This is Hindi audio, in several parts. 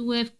2F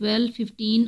12 15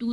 2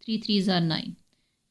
3 3s are 9۔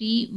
3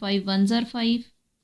5 1s are 5،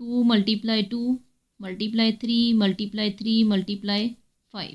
2 × 2 × 3 × 3 × 5۔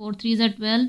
4 3s are 12،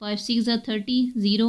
5 6 are 30، 0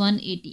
180۔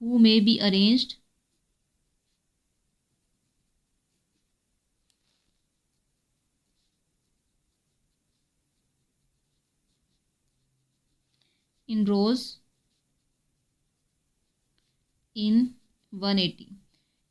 who may be arranged in rows in 180،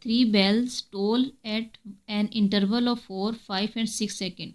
3 bells toll at an interval of 4 5 and 6 seconds،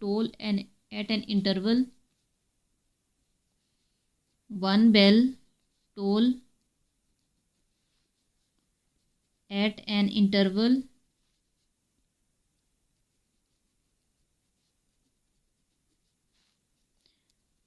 toll at an interval، 1 bell toll at an interval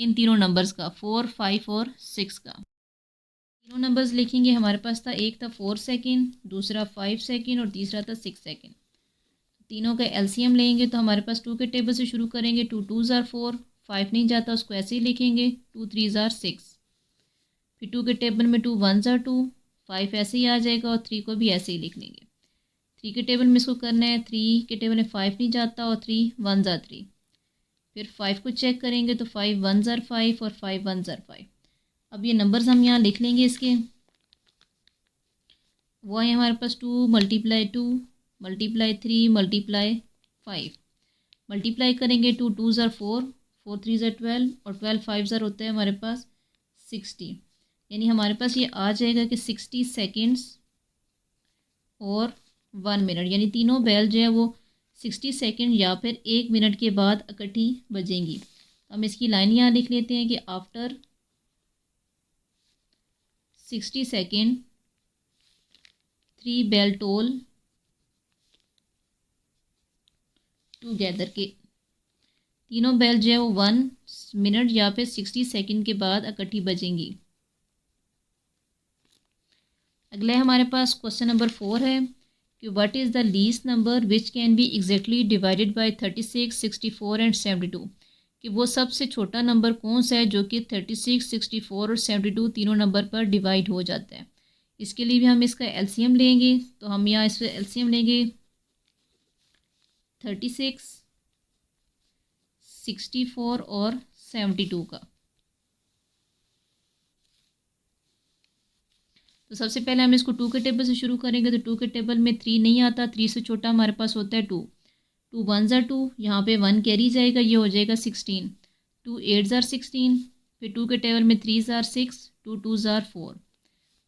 इन तीनों नंबर्स का 4, 5 और 6 का। तीनों नंबर्स लिखेंगे। हमारे पास था, एक था 4 सेकेंड, दूसरा 5 सेकेंड और तीसरा था 6 सेकेंड। तीनों का एलसीएम लेंगे तो हमारे पास 2 के टेबल से शुरू करेंगे। 2 2s are 4, 5 नहीं जाता उसको ऐसे ही लिखेंगे। 2 3s are 6। फिर 2 के टेबल में 2 1s are 2, 5 ऐसे ही आ जाएगा और 3 को भी ऐसे ही लिख लेंगे। 3 के टेबल में इसको करना है। 3 के टेबल में 5 नहीं जाता और 3 1s are 3। फिर 5 को चेक करेंगे तो 5 1s are 5 और 5 1s are 5। अब ये नंबर्स हम यहाँ लिख लेंगे इसके। वो है हमारे पास 2 × 2 × 3 × 5। मल्टीप्लाई करेंगे। 2 2s are 4, 4 3s are 12 और 12 5s are होता है हमारे पास 60। यानी हमारे पास ये आ जाएगा कि 60 सेकेंड्स और 1 मिनट, यानी तीनों बेल जो है वो 60 सेकेंड या फिर 1 मिनट के बाद इकट्ठी बजेंगी। तो हम इसकी लाइन यहाँ लिख लेते हैं कि after 60 second 3 bell toll together के। तीनों बेल जो है वो 1 मिनट या फिर 60 सेकेंड के बाद इकट्ठी बजेंगी। अगला हमारे पास क्वेश्चन नंबर 4 है कि what is the least number which can be exactly divided by 36, 64 and 72। कि वो सबसे छोटा नंबर कौन सा है जो कि 36, 64 और 72 तीनों नंबर पर डिवाइड हो जाता है। इसके लिए भी हम इसका एलसीएम लेंगे। तो हम यहाँ इस एलसीएम लेंगे 36, 64 और 72 का। तो सबसे पहले हम इसको 2 के टेबल से शुरू करेंगे। तो 2 के टेबल में 3 नहीं आता, 3 से छोटा हमारे पास होता है 2। 2 1s are 2, यहाँ पे 1 कैरी जाएगा, ये हो जाएगा 16। 2 8s are 16। फिर 2 के टेबल में 3s are 6, 2 2s are 4।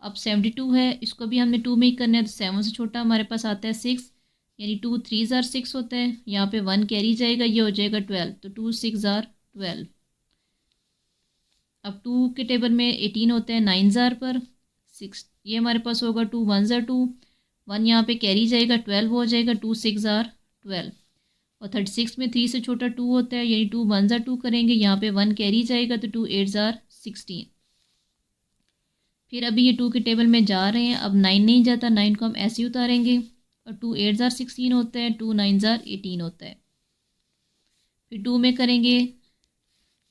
अब 72 है, इसको भी हमने 2 में ही करना है। तो 7 से छोटा हमारे पास आता है 6, यानी 2 3s are 6 होता है, यहाँ पे 1 कैरी जाएगा, ये हो जाएगा 12। तो 2 6 are 12। अब 2 के टेबल में 18 होता है 9s are पर 6, ये हमारे पास होगा 2 1s are 2, 1 यहाँ पे कैरी जाएगा, 12 हो जाएगा। 2 6 are 12। और 36 में 3 से छोटा 2 होता है, यानी 2 1s are 2 करेंगे, यहाँ पे 1 कैरी जाएगा, तो 2 8s are 16। फिर अभी ये 2 के टेबल में जा रहे हैं। अब 9 नहीं जाता, 9 को हम ऐसे ही उतारेंगे और 2 8s are 16 होता है, 2 9s are 18 होता है। फिर 2 में करेंगे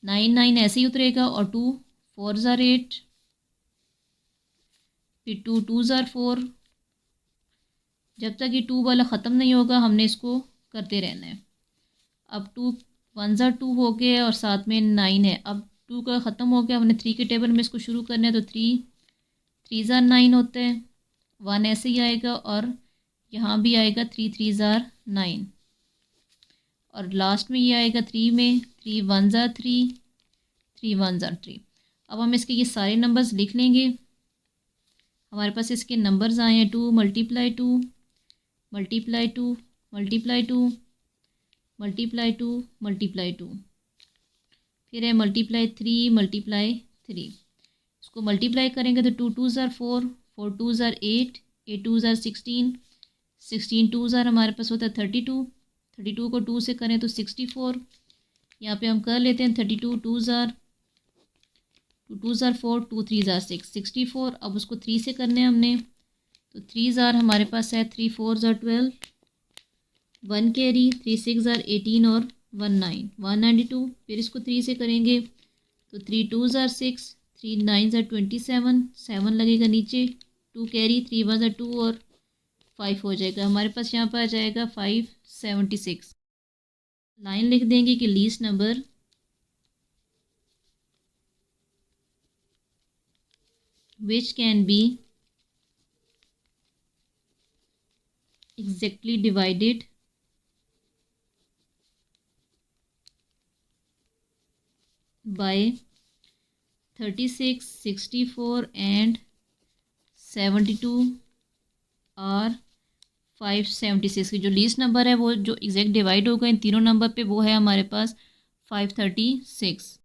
9 9 ऐसे ही उतरेगा और 2 4s are 8। फिर 2 2s are 4। जब तक ये 2 वाला ख़त्म नहीं होगा हमने इसको करते रहना है। अब 2 1s are 2 हो गए और साथ में 9 है। अब 2 का ख़त्म हो गया, हमने 3 के टेबल में इसको शुरू करना है। तो 3 3s are 9 होते हैं, 1 ऐसे ही आएगा और यहाँ भी आएगा 3 3s are 9। और लास्ट में ये आएगा 3 में 3 1s are 3, 3 1s are 3। अब हम इसके ये सारे नंबर्स लिख लेंगे। हमारे पास इसके नंबर्स आए हैं 2 × 2 × 2 × 2 × 2 × 2। फिर है ×3 × 3। इसको मल्टीप्लाई करेंगे तो 2 2s are 4, 4 2s are 8, 8 2s are 16, 16 2s are हमारे पास होता है 32, 32 को 2 से करें तो 64। यहाँ पे हम कर लेते हैं 32 2s are 4, 2 3s are 6, 64। अब उसको 3 से करने हैं हमने। तो 3s are हमारे पास है 3 4s are 12, 1 कैरी, 3 6 are 18 और 1 9 192। फिर इसको 3 से करेंगे तो 3 2s are 6, 3 9s are 27, 7 लगेगा नीचे, 2 कैरी, 3 1s are 2 और 5 हो जाएगा। हमारे पास यहाँ पर आ जाएगा 576। लाइन लिख देंगे कि least number which can be exactly divided by 36, 64 and 72 और 576 की जो लीस्ट नंबर है वो जो एग्जैक्ट डिवाइड होगा इन तीनों नंबर पे वो है हमारे पास 536।